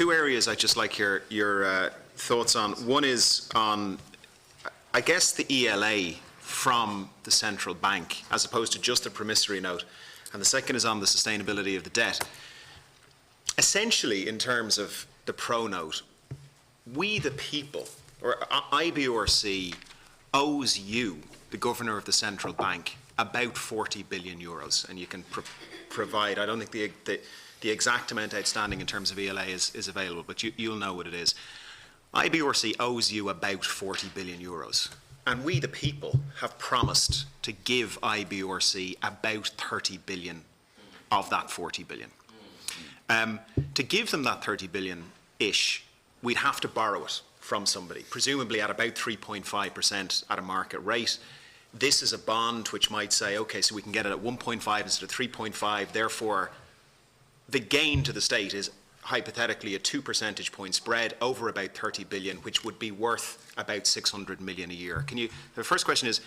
two areas I'd just like your thoughts on. One is on, I guess, the ELA from the central bank, as opposed to just a promissory note. And the second is on the sustainability of the debt. Essentially, in terms of the pro note, we the people, or IBRC, owes you, the governor of the central bank, about 40 billion euros, and you can provide, I don't think the exact amount outstanding in terms of ELA is available, but you'll know what it is. IBRC owes you about 40 billion euros, and we the people have promised to give IBRC about 30 billion of that 40 billion. To give them that 30 billion-ish, we'd have to borrow it from somebody, presumably at about 3.5% at a market rate. This is a bond which might say, okay, so we can get it at 1.5 instead of 3.5, therefore the gain to the state is hypothetically a 2 percentage point spread over about 30 billion, which would be worth about 600 million a year. The first question is,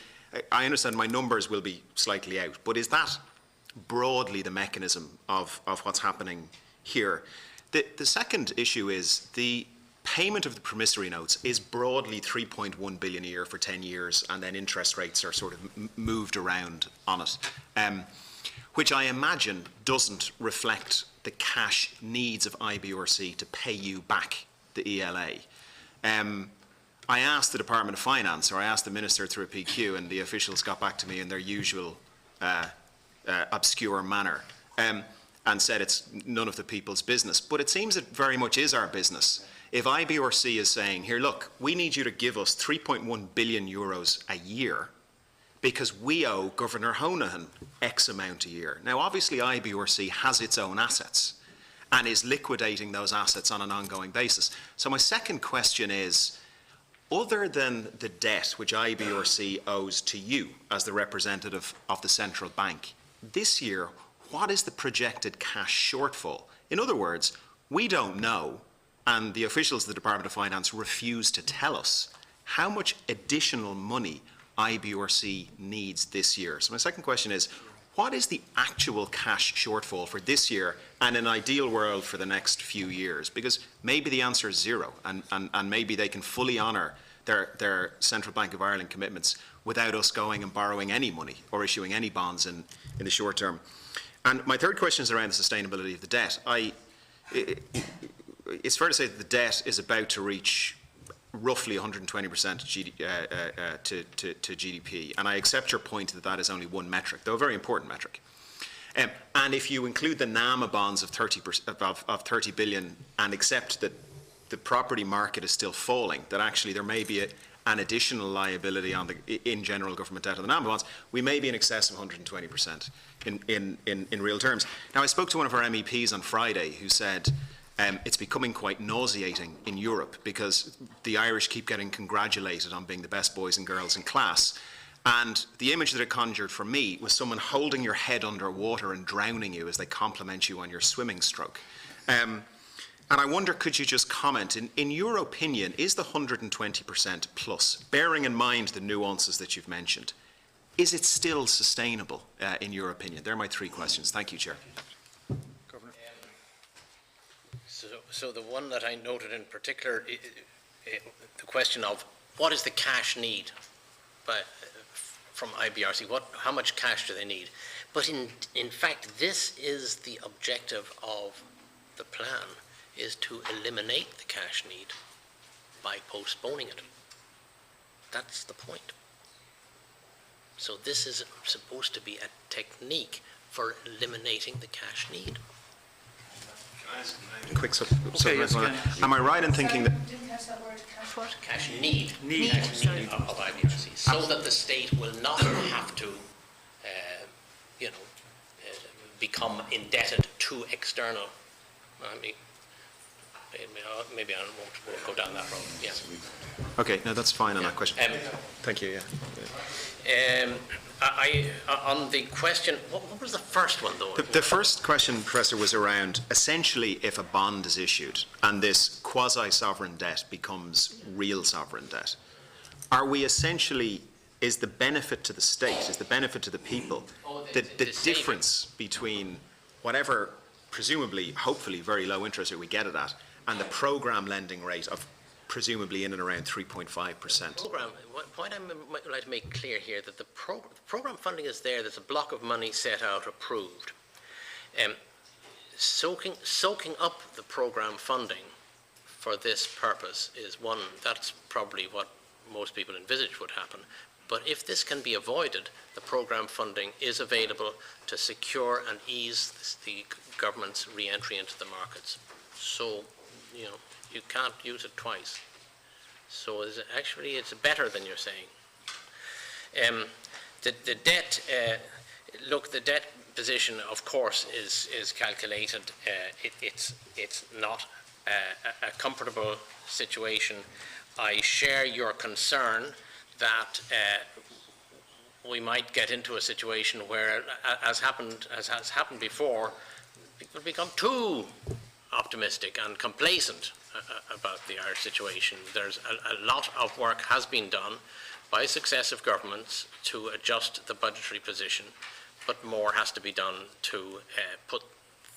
I understand my numbers will be slightly out, but is that broadly the mechanism of what's happening here? The second issue is the payment of the promissory notes is broadly 3.1 billion a year for 10 years, and then interest rates are sort of moved around on it, which I imagine doesn't reflect the cash needs of IBRC to pay you back the ELA. I asked the Department of Finance, or I asked the Minister through a PQ, and the officials got back to me in their usual obscure manner, and said it's none of the people's business. But it seems it very much is our business. If IBRC is saying, here, look, we need you to give us 3.1 billion euros a year because we owe Governor Honohan X amount a year. Now, obviously, IBRC has its own assets and is liquidating those assets on an ongoing basis. So my second question is, other than the debt which IBRC owes to you as the representative of the central bank, this year, what is the projected cash shortfall? In other words, we don't know, and the officials of the Department of Finance refuse to tell us how much additional money IBRC needs this year. So my second question is, what is the actual cash shortfall for this year and an ideal world for the next few years? Because maybe the answer is zero, and maybe they can fully honour their Central Bank of Ireland commitments without us going and borrowing any money or issuing any bonds in the short term. And my third question is around the sustainability of the debt. It's fair to say that the debt is about to reach roughly 120% to GDP, and I accept your point that that is only one metric, though a very important metric. And if you include the NAMA bonds of 30 billion and accept that the property market is still falling, that actually there may be an additional liability on in general government debt on the NAMA bonds, we may be in excess of 120% in real terms. Now, I spoke to one of our MEPs on Friday who said it's becoming quite nauseating in Europe because the Irish keep getting congratulated on being the best boys and girls in class. And the image that it conjured for me was someone holding your head under water and drowning you as they compliment you on your swimming stroke. And I wonder, could you just comment, in your opinion, is the 120% plus, bearing in mind the nuances that you've mentioned, is it still sustainable in your opinion? They're my three questions. Thank you, Chair. So the one that I noted in particular, the question of what is the cash need from IBRC? How much cash do they need? But in fact, this is the objective of the plan, is to eliminate the cash need by postponing it. That's the point. So this is supposed to be a technique for eliminating the cash need. Quick am I right in thinking that Didn't catch that word, cash what? Cash need of IBRC, so that the state will not have to become indebted to external. Maybe I won't go down that road. Yeah. Okay, no, that's fine on that question. Thank you. Yeah. On the question, what was the first one, though? The first question, Professor, was around essentially if a bond is issued and this quasi-sovereign debt becomes real sovereign debt, are we essentially, is the benefit to the state, is the benefit to the people, the difference between whatever presumably, hopefully, very low interest rate we get it at, and the programme lending rate of presumably in and around 3.5%. Program, one point I might like to make clear here, that the program funding is there. There's a block of money set out, approved. Soaking up the program funding for this purpose is one, that's probably what most people envisage would happen. But if this can be avoided, the program funding is available to secure and ease the government's re-entry into the markets. So, you know, you can't use it twice. So it's better than you're saying. The debt, look, the debt position, of course, is calculated. It's not a comfortable situation. I share your concern that we might get into a situation where, as has happened before, people become too optimistic and complacent about the Irish situation. There's a lot of work has been done by successive governments to adjust the budgetary position, but more has to be done to put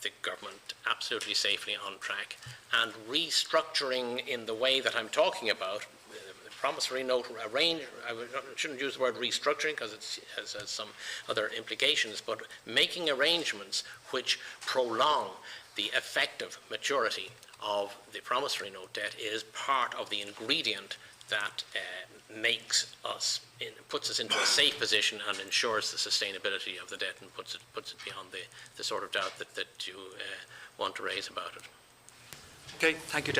the government absolutely safely on track. And restructuring in the way that I'm talking about, the promissory note I shouldn't use the word restructuring because it has some other implications, but making arrangements which prolong the effective maturity of the promissory note debt is part of the ingredient that puts us into a safe position and ensures the sustainability of the debt and puts it beyond the sort of doubt that you want to raise about it. Okay, thank you, Deputy.